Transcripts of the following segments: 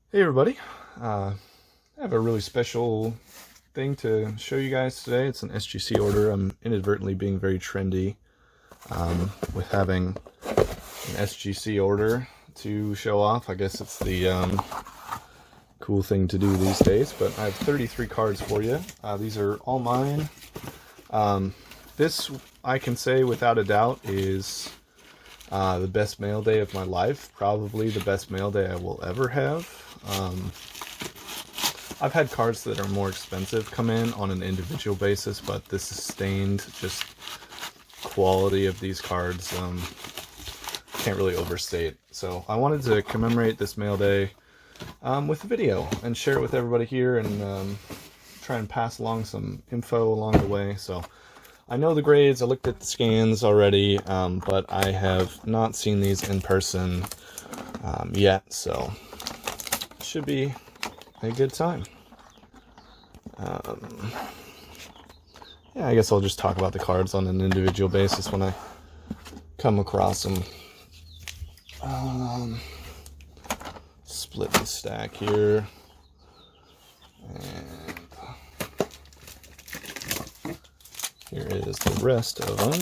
Hey everybody, I have a really special thing to show you guys today. It's an SGC order. I'm inadvertently being very trendy with having an SGC order to show off. I guess it's the cool thing to do these days, but I have 33 cards for you. These are all mine. This, I can say without a doubt, is the best mail day of my life. Probably the best mail day I will ever have. I've had cards that are more expensive come in on an individual basis, but the sustained just quality of these cards can't really overstate. So I wanted to commemorate this mail day with a video and share it with everybody here and try and pass along some info along the way. So I know the grades, I looked at the scans already, but I have not seen these in person yet, so it should be a good time. Yeah, I guess I'll just talk about the cards on an individual basis when I come across them. Split the stack here. And here is the rest of them.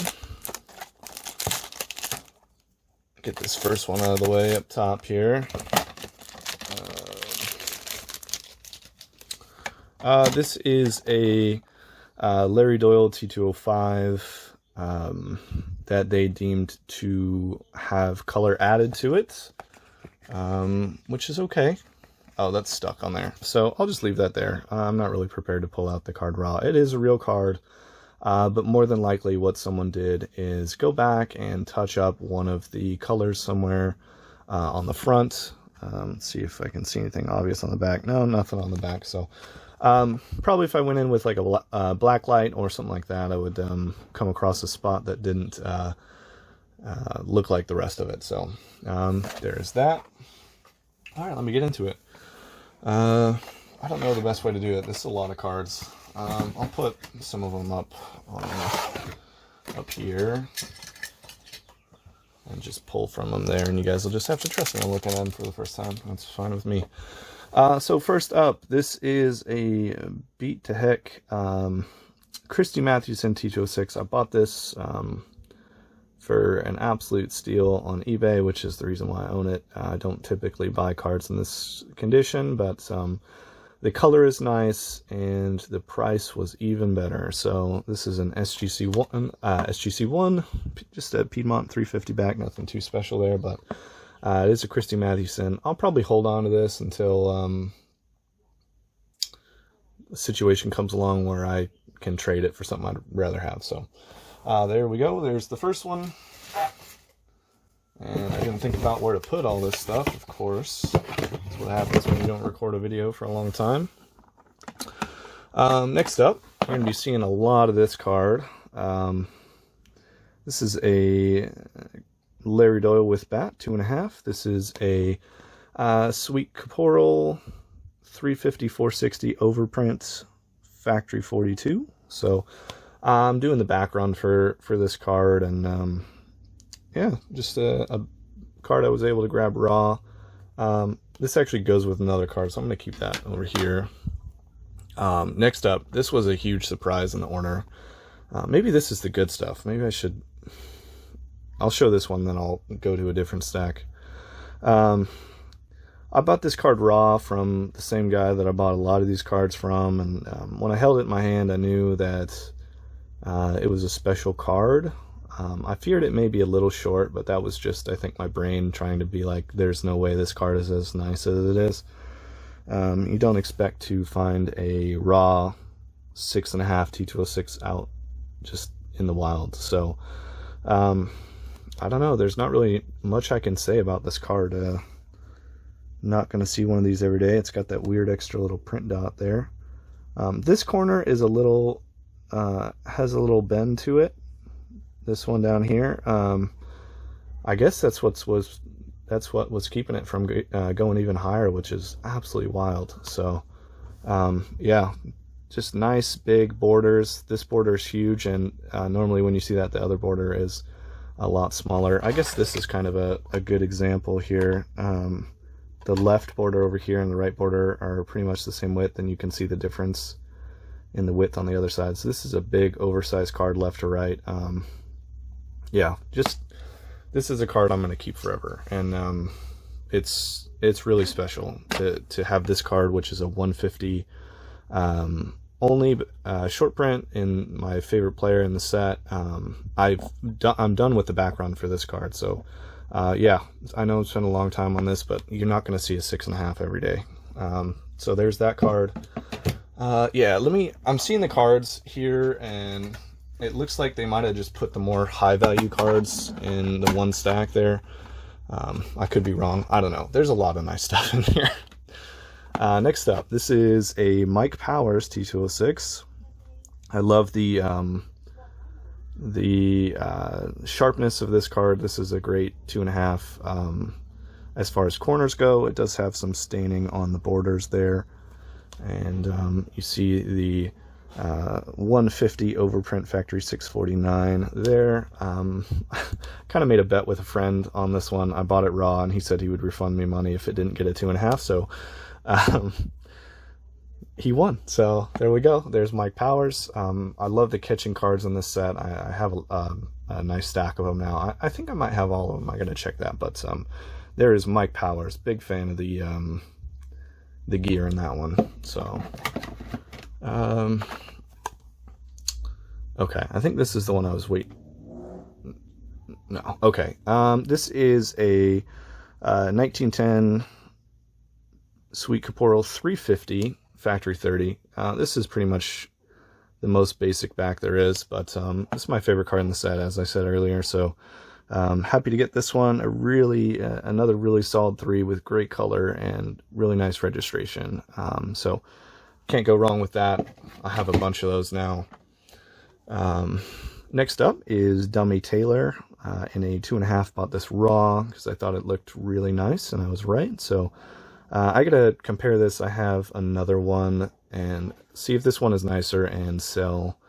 Get this first one out of the way up top here. This is a Larry Doyle T205 that they deemed to have color added to it, which is okay. Oh, that's stuck on there. So I'll just leave that there. I'm not really prepared to pull out the card raw. It is a real card, but more than likely what someone did is go back and touch up one of the colors somewhere on the front. Let's see if I can see anything obvious on the back. No, nothing on the back. So probably if I went in with like a black light or something like that, I would come across a spot that didn't look like the rest of it. So there's that. All right, let me get into it. I don't know the best way to do it. This is a lot of cards. I'll put some of them up here and just pull from them there, and you guys will just have to trust me. I'm looking at them for the first time. That's fine with me. So first up, this is a beat to heck Christy Matthewson T206. I bought this for an absolute steal on eBay, which is the reason why I own it. I don't typically buy cards in this condition, but the color is nice and the price was even better. So this is an SGC1, just a Piedmont 350 back, nothing too special there, but it is a Christy Matthewson. I'll probably hold on to this until a situation comes along where I can trade it for something I'd rather have. So there we go. There's the first one. And I didn't think about where to put all this stuff, of course. That's what happens when you don't record a video for a long time. Next up, we're going to be seeing a lot of this card. This is a Larry Doyle with bat, 2.5. This is a Sweet Caporal 350/460 overprint factory 42. So I'm doing the background for this card, and yeah, just a card I was able to grab raw. This actually goes with another card, so I'm going to keep that over here. Next up, this was a huge surprise in the order. Maybe this is the good stuff. Maybe I'll show this one, then I'll go to a different stack. I bought this card raw from the same guy that I bought a lot of these cards from, and when I held it in my hand, I knew that it was a special card. I feared it may be a little short, but that was just, I think, my brain trying to be like, there's no way this card is as nice as it is. You don't expect to find a raw 6.5 T206 out just in the wild. So, I don't know. There's not really much I can say about this card. Not going to see one of these every day. It's got that weird extra little print dot there. This corner is a little, has a little bend to it. This one down here, I guess that's what was keeping it from going even higher, which is absolutely wild. So yeah, just nice big borders. This border is huge, and normally when you see that, the other border is a lot smaller. I guess this is kind of a good example here. the left border over here and the right border are pretty much the same width, and you can see the difference in the width on the other side. So this is a big oversized card left to right. Yeah, just this is a card I'm going to keep forever, and it's really special to have this card, which is a 150 only short print in my favorite player in the set. I'm done with the background for this card, so yeah, I know it's been a long time on this, but you're not going to see a 6.5 every day. So there's that card. Yeah, I'm seeing the cards here, and it looks like they might have just put the more high value cards in the one stack there. I could be wrong. I don't know. There's a lot of nice stuff in here. Next up, this is a Mike Powers T206. I love the sharpness of this card. This is a great 2.5. As far as corners go, it does have some staining on the borders there. And you see the 150 overprint factory 649 there. Kind of made a bet with a friend on this one. I bought it raw, and he said he would refund me money if it didn't get a 2.5. So he won. So there we go. There's Mike Powers. I love the catching cards in this set. I have a nice stack of them now. I think I might have all of them. I gotta check that. But there is Mike Powers. Big fan of the gear in that one. So okay, I think this is the one I was no, okay. This is a 1910 Sweet Caporal 350 factory 30. This is pretty much the most basic back there is, but this is my favorite card in the set, as I said earlier. So happy to get this one. Another really solid 3 with great color and really nice registration. So can't go wrong with that. I have a bunch of those now. Next up is Dummy Taylor in a 2.5. Bought this raw because I thought it looked really nice, and I was right. So I gotta compare this. I have another one and see if this one is nicer and sell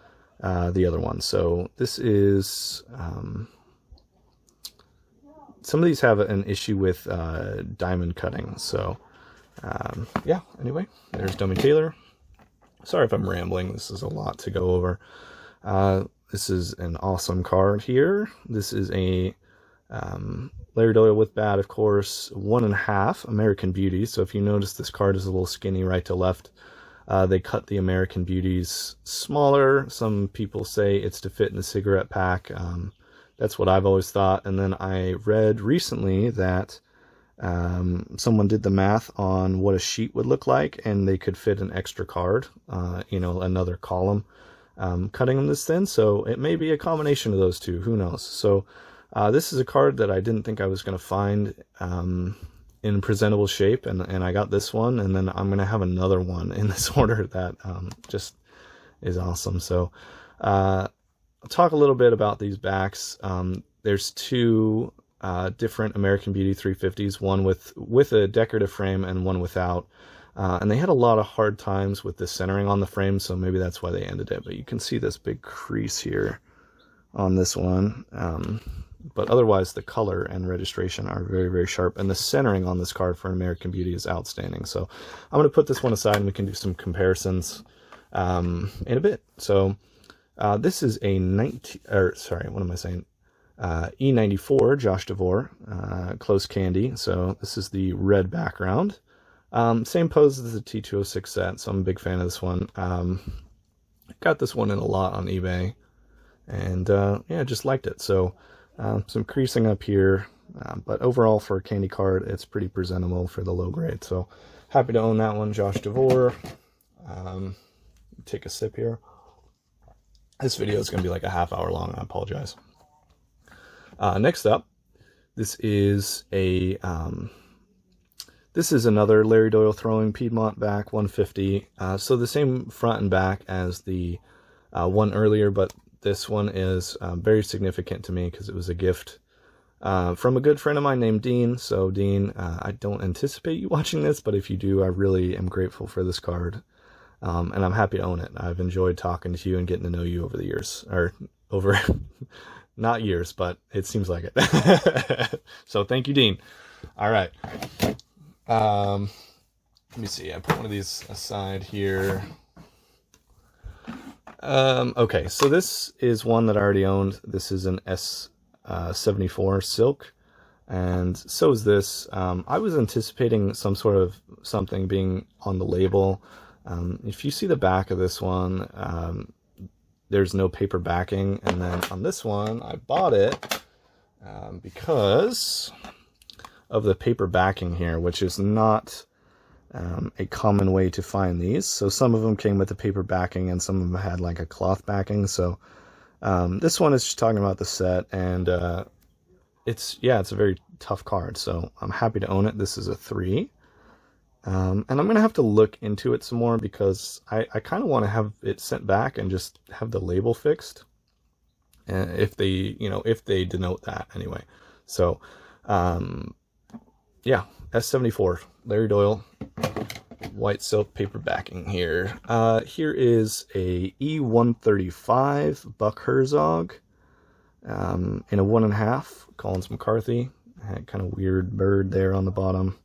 the other one. So this is some of these have an issue with diamond cutting. So yeah, anyway, there's Dummy Taylor. Sorry if I'm rambling. This is a lot to go over. This is an awesome card here. This is a Larry Doyle with bat, of course, 1.5 American Beauty. So if you notice, this card is a little skinny right to left. They cut the American Beauties smaller. Some people say it's to fit in a cigarette pack. That's what I've always thought. And then I read recently that someone did the math on what a sheet would look like, and they could fit an extra card, another column, cutting them this thin. So it may be a combination of those two. Who knows? So this is a card that I didn't think I was going to find in presentable shape, and I got this one, and then I'm going to have another one in this order that just is awesome. So I'll talk a little bit about these backs. There's 2 different American Beauty 350s, one with a decorative frame and one without. And they had a lot of hard times with the centering on the frame, so maybe that's why they ended it. But you can see this big crease here on this one. But otherwise, the color and registration are very, very sharp. And the centering on this card for American Beauty is outstanding. So I'm going to put this one aside, and we can do some comparisons in a bit. So this is a E94 Josh DeVore Close Candy. So this is the red background. Same pose as the T206 set, so I'm a big fan of this one. Got this one in a lot on eBay, and yeah, just liked it. So some creasing up here, but overall for a candy card, it's pretty presentable for the low grade. So happy to own that one, Josh DeVore. Take a sip here. This video is going to be like a half hour long. I apologize. Next up, this is another Larry Doyle throwing Piedmont back 150. So the same front and back as the one earlier, but this one is very significant to me because it was a gift from a good friend of mine named Dean. So Dean, I don't anticipate you watching this, but if you do, I really am grateful for this card. And I'm happy to own it. I've enjoyed talking to you and getting to know you over the years, or over, not years, but it seems like it. So thank you, Dean. All right. Let me see. I put one of these aside here. Okay, so this is one that I already owned. This is an S74 Silk, and so is this. I was anticipating some sort of something being on the label. If you see the back of this one, there's no paper backing, and then on this one, I bought it because of the paper backing here, which is not a common way to find these. So some of them came with the paper backing and some of them had like a cloth backing. So this one is just talking about the set, and it's a very tough card, so I'm happy to own it. This is a 3. And I'm gonna have to look into it some more because I kind of want to have it sent back and just have the label fixed, if they denote that anyway. So yeah, S74 Larry Doyle, white silk paper backing here. Here is a E135 Buck Herzog in a 1.5, Collins McCarthy. Had kind of weird bird there on the bottom.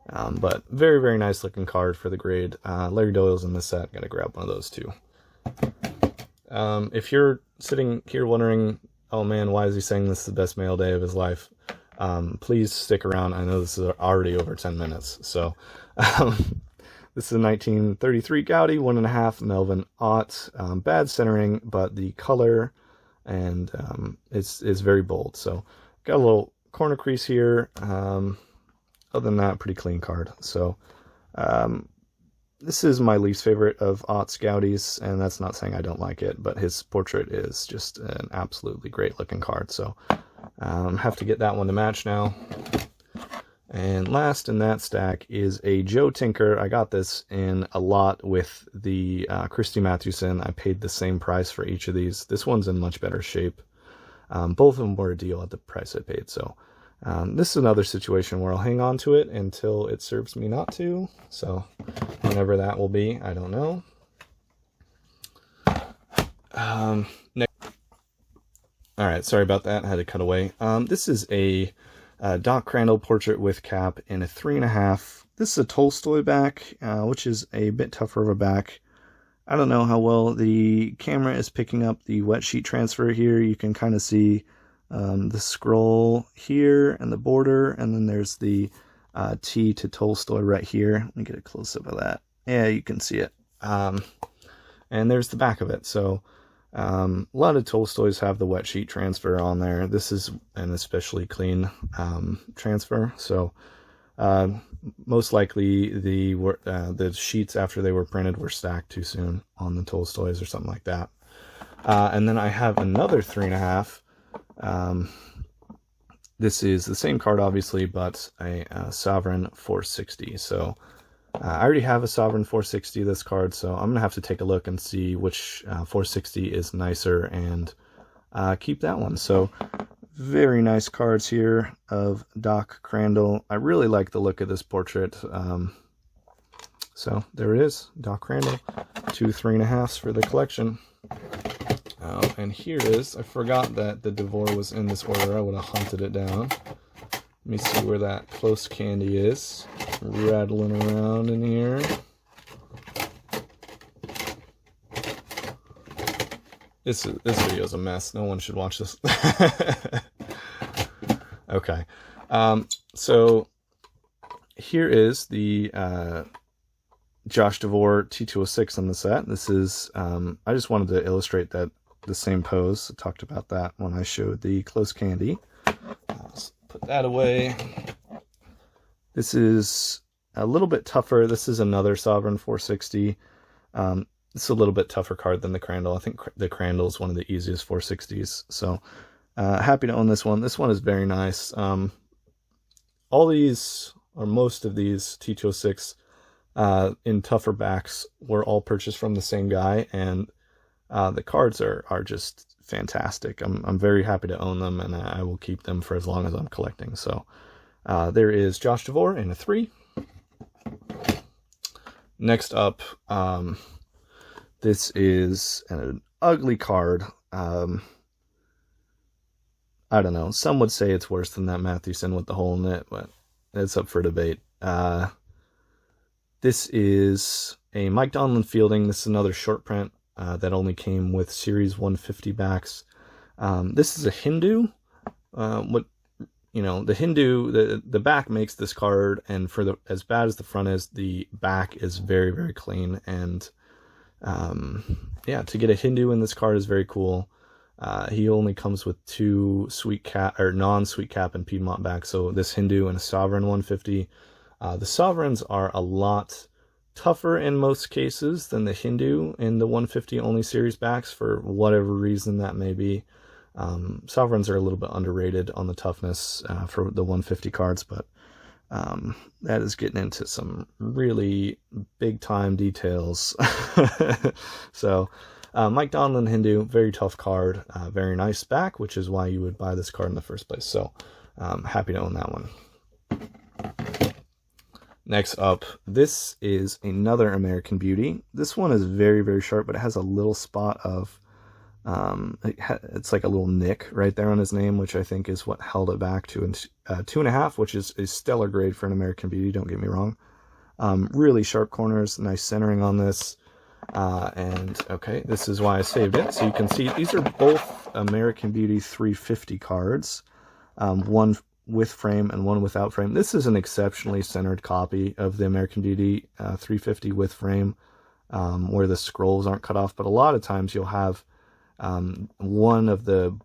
But very, very nice looking card for the grade. Larry Doyle's in this set. Gotta grab one of those too. If you're sitting here wondering, oh man, why is he saying this is the best mail day of his life? Please stick around. I know this is already over 10 minutes. So this is a 1933 Gaudi, 1.5 Melvin Ott. Bad centering, but the color and is very bold. So got a little corner crease here. Other than that, pretty clean card. So this is my least favorite of Ott's Gaudis, and that's not saying I don't like it, but his portrait is just an absolutely great looking card. So have to get that one to match now. And last in that stack is a Joe Tinker. I got this in a lot with the Christy Matthewson. I paid the same price for each of these. This one's in much better shape. Both of them were a deal at the price I paid. So this is another situation where I'll hang on to it until it serves me not to. So whenever that will be, I don't know. Next. All right, sorry about that. I had to cut away. This is a Doc Crandall portrait with cap in a 3.5. This is a Tolstoy back, which is a bit tougher of a back. I don't know how well the camera is picking up the wet sheet transfer here. You can kind of see the scroll here and the border, and then there's the T to Tolstoy right here. Let me get a close-up of that. Yeah, you can see it. And there's the back of it. So a lot of Tolstoys have the wet sheet transfer on there. This is an especially clean transfer. So most likely the sheets after they were printed were stacked too soon on the Tolstoys or something like that. And then I have another 3.5. This is the same card, obviously, but a Sovereign 460. So I already have a Sovereign 460, this card, so I'm going to have to take a look and see which 460 is nicer and keep that one. So very nice cards here of Doc Crandall. I really like the look of this portrait. So there it is, Doc Crandall, 2 3.5s for the collection. And here is, I forgot that the Devore was in this order. I would have hunted it down. Let me see where that close candy is. Rattling around in here. This video is a mess. No one should watch this. Okay. So here is the Josh Devore T206 on the set. This is, I just wanted to illustrate that the same pose. I talked about that when I showed the close candy. Let's put that away. This is a little bit tougher. This is another Sovereign 460. It's a little bit tougher card than the Crandall. I think the Crandall is one of the easiest 460s. So happy to own this one. This one is very nice. All these, or most of these T206 in tougher backs were all purchased from the same guy, and the cards are just fantastic. I'm very happy to own them, and I will keep them for as long as I'm collecting. So there is Josh Devore in a 3. Next up, this is an ugly card. I don't know. Some would say it's worse than that Matthewson with the hole in it, but it's up for debate. This is a Mike Donlin Fielding. This is another short print that only came with Series 150 backs. This is a Hindu. The Hindu, the back makes this card, and for as bad as the front is, the back is very, very clean. And yeah, to get a Hindu in this card is very cool. He only comes with 2 sweet cap or non-sweet cap and Piedmont backs. So this Hindu and a Sovereign 150. The Sovereigns are a lot tougher in most cases than the Hindu in the 150 only series backs, for whatever reason that may be. Sovereigns are a little bit underrated on the toughness for the 150 cards, but that is getting into some really big time details. So Mike Donlin Hindu, very tough card, very nice back, which is why you would buy this card in the first place. So happy to own that one. Next up, this is another American Beauty. This one is very, very sharp, but it has a little spot of, it's like a little nick right there on his name, which I think is what held it back to 2.5, which is a stellar grade for an American Beauty, don't get me wrong. Really sharp corners, nice centering on this. And okay, this is why I saved it. So you can see these are both American Beauty 350 cards. One with frame and one without frame. This is an exceptionally centered copy of the American Beauty 350 with frame, where the scrolls aren't cut off, but a lot of times you'll have one of the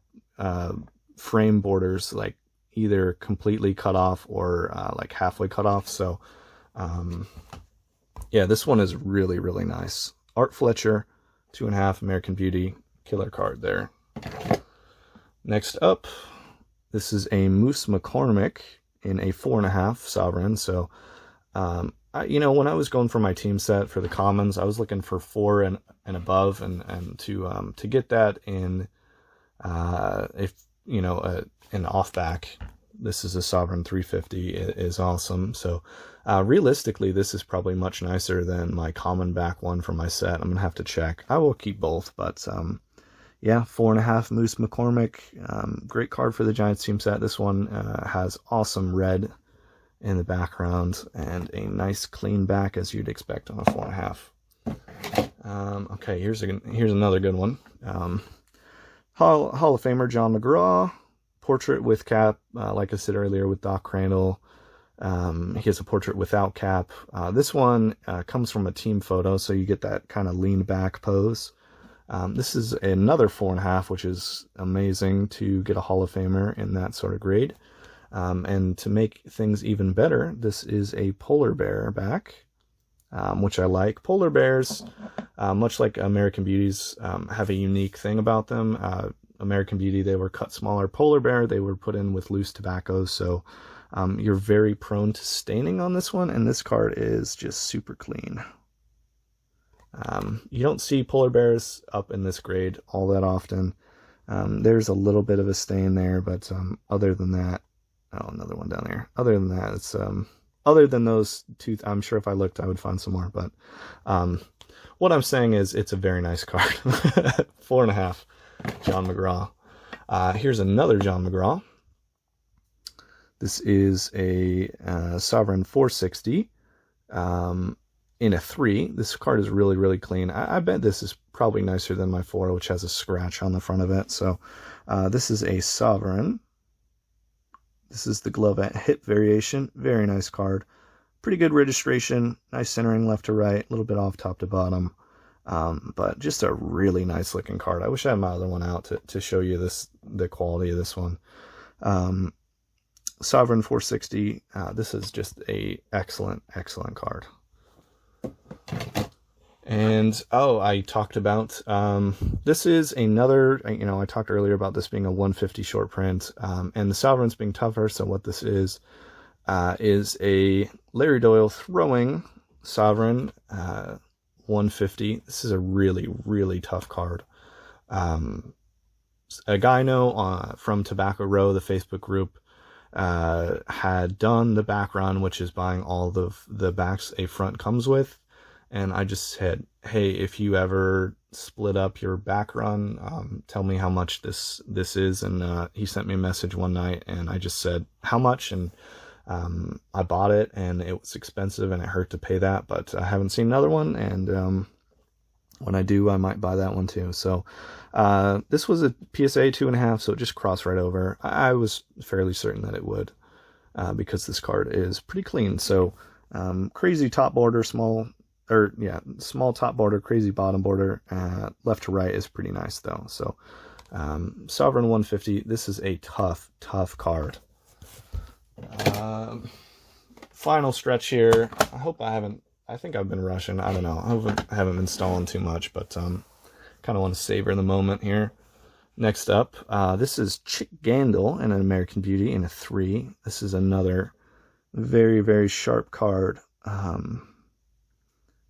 frame borders like either completely cut off or like halfway cut off. So yeah, this one is really, really nice. Art Fletcher, 2.5 American Beauty, killer card there. Next up, this is a Moose McCormick in a 4.5 Sovereign. So, when I was going for my team set for the commons, I was looking for 4 and above, and to get that in, an off back, this is a Sovereign 350 is awesome. So, realistically, this is probably much nicer than my common back one for my set. I'm gonna have to check. I will keep both, but yeah, 4.5 Moose McCormick. Great card for the Giants team set. This one has awesome red in the background and a nice clean back, as you'd expect on a 4.5. Okay, here's another good one. Hall of Famer John Mcgraw Portrait with cap. Like I said earlier, with Doc Crandall. He has a portrait without cap. This one comes from a team photo, so you get that kind of lean back pose. This is another 4.5, which is amazing to get a Hall of Famer in that sort of grade. And to make things even better, this is a polar bear back, which I like. Polar bears, much like American Beauties, have a unique thing about them. American Beauty, they were cut smaller. Polar bear, they were put in with loose tobaccos, so you're very prone to staining on this one, and this card is just super clean. You don't see polar bears up in this grade all that often. There's a little bit of a stain there, but other than that, oh, another one down there. Other than that, it's other than those two, I'm sure if I looked, I would find some more. But what I'm saying is, it's a very nice card. 4.5, John Mcgraw. Here's another John Mcgraw. This is a Sovereign 460. In a 3. This card is really, really clean. I bet this is probably nicer than my 4, which has a scratch on the front of it. So this is a Sovereign. This is the glove at hip variation. Very nice card. Pretty good registration. Nice centering left to right. A little bit off top to bottom. But just a really nice looking card. I wish I had my other one out to show you the quality of this one. Sovereign 460. This is just a excellent, excellent card. And I talked about this is another, I talked earlier about this being a 150 short print, and the Sovereigns being tougher. So what this is a Larry Doyle throwing Sovereign 150. This is a really, really tough card. A guy I know from Tobacco Row, the Facebook group, had done the back run, which is buying all the backs a front comes with. And I just said, hey, if you ever split up your back run, tell me how much this is. And he sent me a message one night, and I just said, how much? And I bought it and it was expensive and it hurt to pay that, but I haven't seen another one, and when I do, I might buy that one too. So this was a PSA 2.5, so it just crossed right over. I was fairly certain that it would, because this card is pretty clean. So crazy top border, small top border, crazy bottom border. Left to right is pretty nice though. So Sovereign 150, this is a tough card. Final stretch here. I think I've been rushing. I don't know. I haven't been stalling too much, but kind of want to savor the moment here. Next up, this is Chick Gandil in an American Beauty in a 3. This is another very, very sharp card.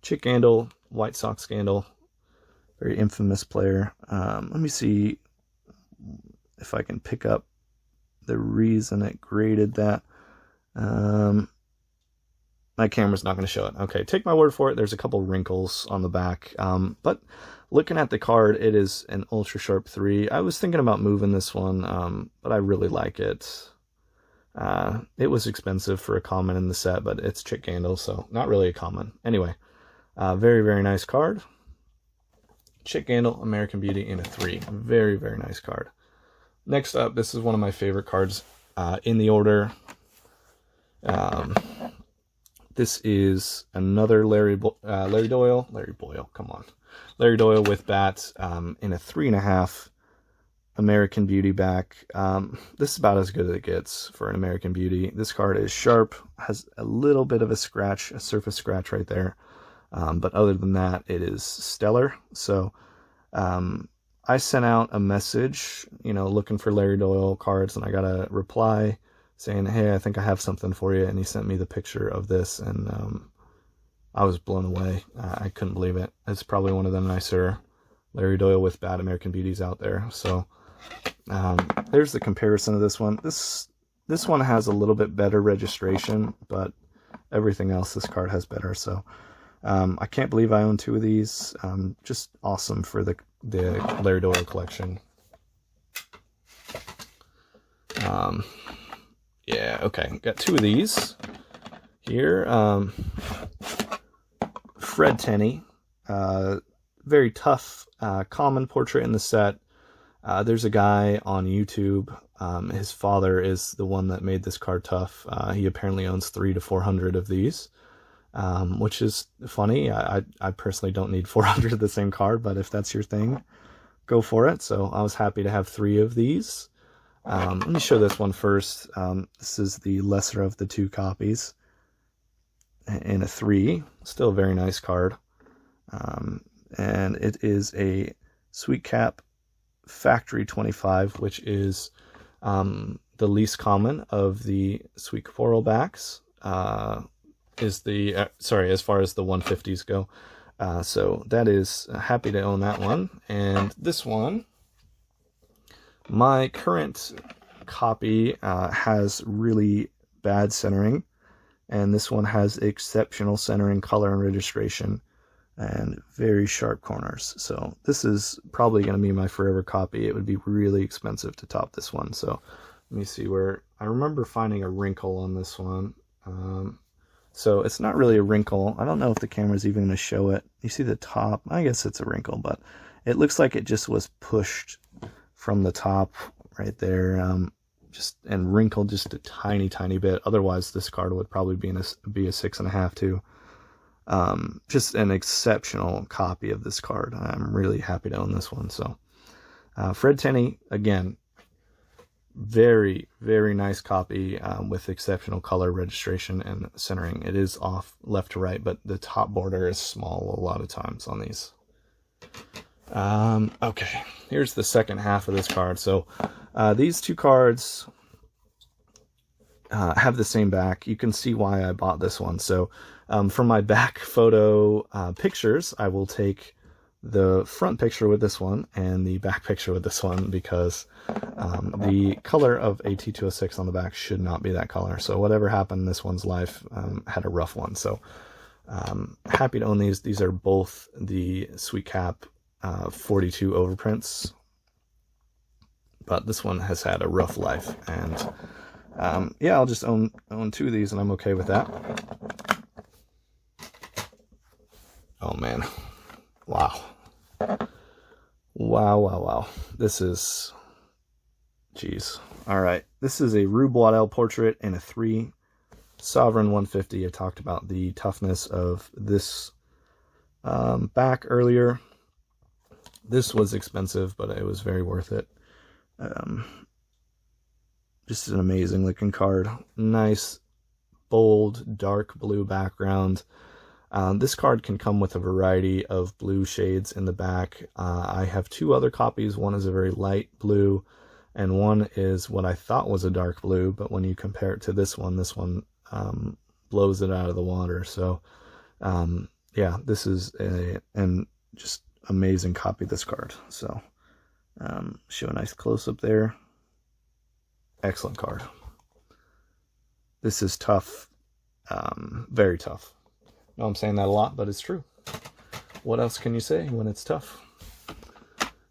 Chick Gandil, White Sox scandal, very infamous player. Let me see if I can pick up the reason it graded that. My camera's not going to show it. Okay, take my word for it. There's a couple wrinkles on the back. But looking at the card, it is an ultra sharp 3. I was thinking about moving this one, but I really like it. It was expensive for a common in the set, but it's Chick Gandil, so not really a common. Anyway, very, very nice card. Chick Gandil, American Beauty in a 3. Very, very nice card. Next up, this is one of my favorite cards in the order. This is another Larry Doyle with bat in a 3.5 American Beauty back. This is about as good as it gets for an American Beauty. This card is sharp, has a little bit of a scratch, a surface scratch right there. But other than that, it is stellar. So I sent out a message, looking for Larry Doyle cards, and I got a reply saying, hey, I think I have something for you. And he sent me the picture of this, and I was blown away. I couldn't believe it. It's probably one of the nicer Larry Doyle with bad American Beauties out there. So there's the comparison of this one. This one has a little bit better registration, but everything else this card has better. So I can't believe I own 2 of these. Just awesome for the Larry Doyle collection. Yeah, okay. Got 2 of these here. Fred Tenney. Very tough, common portrait in the set. There's a guy on YouTube. His father is the one that made this card tough. He apparently owns 300 to 400 of these, which is funny. I personally don't need 400 of the same card, but if that's your thing, go for it. So I was happy to have 3 of these. Let me show this one first. This is the lesser of the 2 copies in a 3. Still a very nice card. And it is a Sweet Cap Factory 25, which is the least common of the Sweet Caporal backs. Is the as far as the 150s go. So that is happy to own that one. And this one, my current copy has really bad centering, and this one has exceptional centering, color, and registration, and very sharp corners. So this is probably going to be my forever copy. It would be really expensive to top this one. So let me see where I remember finding a wrinkle on this one. So it's not really a wrinkle. I don't know if the camera's even going to show it. You see the top? I guess it's a wrinkle, but it looks like it just was pushed from the top right there, and wrinkled just a tiny bit. Otherwise, this card would probably be a 6.5 too. Just an exceptional copy of this card. I'm really happy to own this one. So Fred Tenney, again, very, very nice copy with exceptional color, registration, and centering. It is off left to right, but the top border is small a lot of times on these. Okay, here's the second half of this card. So these 2 cards have the same back. You can see why I bought this one. So for my back photo pictures, I will take the front picture with this one and the back picture with this one, because the color of a T206 on the back should not be that color. So whatever happened in this one's life had a rough one. So happy to own these. These are both the Sweet Cap 42 overprints, but this one has had a rough life, and Yeah, I'll just own 2 of these, and I'm okay with that. Oh man, wow, wow. This is, jeez. All right, this is a Rue Boisdel portrait in a 3 Sovereign 150. I talked about the toughness of this back earlier. This was expensive, but it was very worth it. Just an amazing looking card. Nice, bold, dark blue background. This card can come with a variety of blue shades in the back. I have 2 other copies. One is a very light blue, and one is what I thought was a dark blue, but when you compare it to this one blows it out of the water. So, yeah, this is and just amazing copy of this card. So, show a nice close-up there. Excellent card. This is tough, very tough. I know I'm saying that a lot, but it's true. What else can you say when it's tough?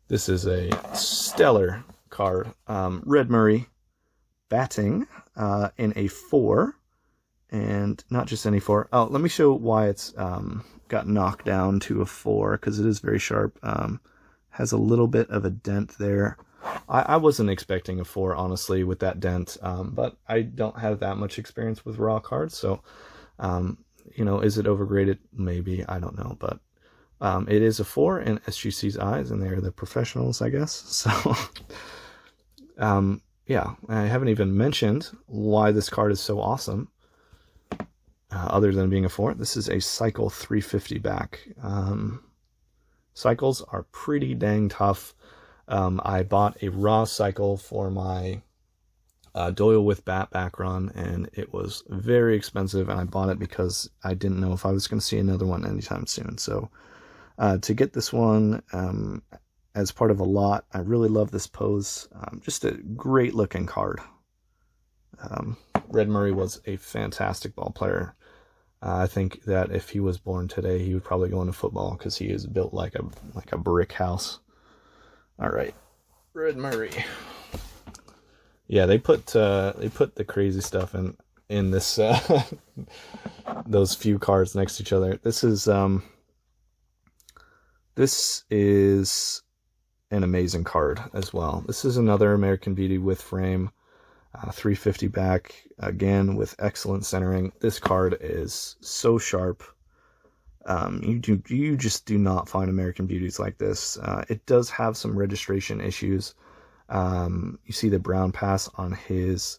This is a stellar card. Red Murray batting in a 4, and not just any 4. Oh, let me show why it's got knocked down to a 4, because it is very sharp. Has a little bit of a dent there. I wasn't expecting a 4, honestly, with that dent, but I don't have that much experience with raw cards, so, you know, is it overgraded? Maybe, I don't know, but it is a 4 in SGC's eyes, and they're the professionals, I guess, so, yeah, I haven't even mentioned why this card is so awesome, other than being a 4. This is a Cycle 350 back. Cycles are pretty dang tough. I bought a raw cycle for my Doyle with bat back run, and it was very expensive, and I bought it because I didn't know if I was going to see another one anytime soon. So to get this one as part of a lot, I really love this pose. Just a great looking card. Red Murray was a fantastic ball player. I think that if he was born today, he would probably go into football, because he is built like a brick house. All right, Red Murray. Yeah, they put the crazy stuff in this those few cards next to each other. This is an amazing card as well. This is another American Beauty with frame, 350 back, again with excellent centering. This card is so sharp. You just do not find American Beauties like this. It does have some registration issues. You see the brown pass on his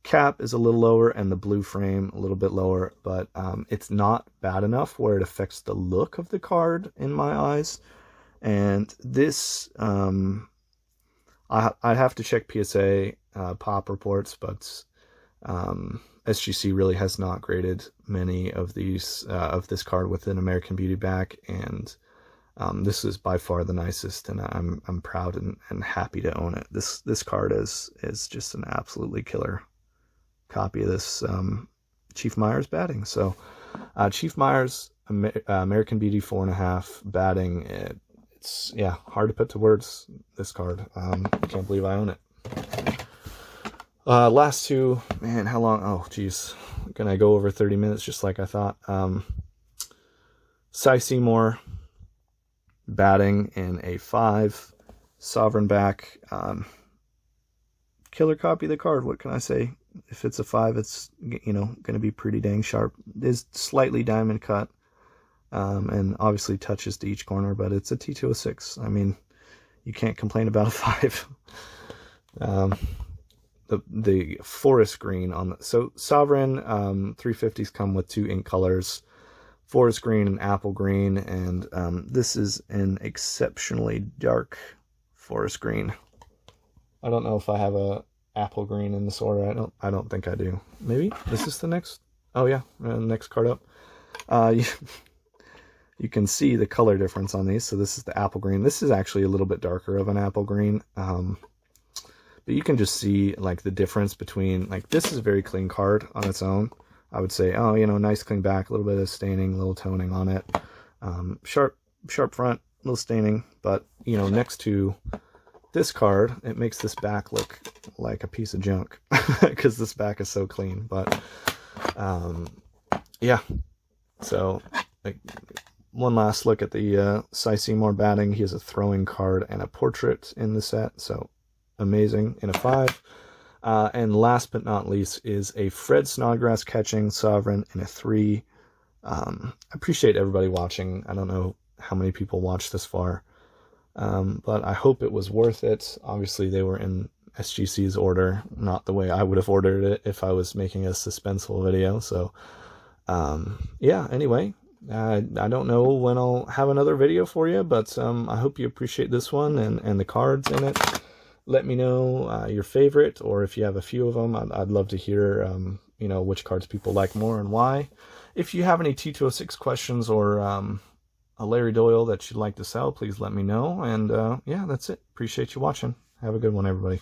cap is a little lower, and the blue frame a little bit lower, but it's not bad enough where it affects the look of the card in my eyes. And this, I'd have to check PSA pop reports, but SGC really has not graded many of these of this card with an American Beauty back, and this is by far the nicest, and I'm proud and happy to own it. This card is just an absolutely killer copy of this Chief Myers batting. So Chief Myers American Beauty 4.5 batting. It's hard to put to words, this card. I can't believe I own it. Last 2, man, how long? Oh, geez. Gonna go over 30 minutes just like I thought. Cy Seymour batting in a 5, Sovereign back. Killer copy of the card. What can I say? If it's a 5, it's, going to be pretty dang sharp. It is slightly diamond cut, and obviously touches to each corner, but it's a T206. I mean, you can't complain about a 5. The forest green on so Sovereign 350s come with 2 ink colors, forest green and apple green, and this is an exceptionally dark forest green. I don't know if I have a apple green in this order. I don't think I do. Maybe this is the next. Oh yeah, next card up. You can see the color difference on these. So this is the apple green. This is actually a little bit darker of an apple green. But you can just see like the difference between, like, this is a very clean card on its own. I would say, oh, nice clean back, a little bit of staining, a little toning on it. Sharp front, a little staining, but next to this card, it makes this back look like a piece of junk because this back is so clean. But yeah, so like, one last look at the Cy Seymour batting. He has a throwing card and a portrait in the set, so amazing in a 5. And last but not least is a Fred Snodgrass catching sovereign in a 3. I appreciate everybody watching. I don't know how many people watched this far. But I hope it was worth it. Obviously, they were in SGC's order, not the way I would have ordered it if I was making a suspenseful video. So, yeah, anyway, I don't know when I'll have another video for you, but I hope you appreciate this one and the cards in it. Let me know your favorite, or if you have a few of them, I'd love to hear, you know, which cards people like more and why. If you have any T206 questions or a Larry Doyle that you'd like to sell, please let me know. And yeah, that's it. Appreciate you watching. Have a good one, everybody.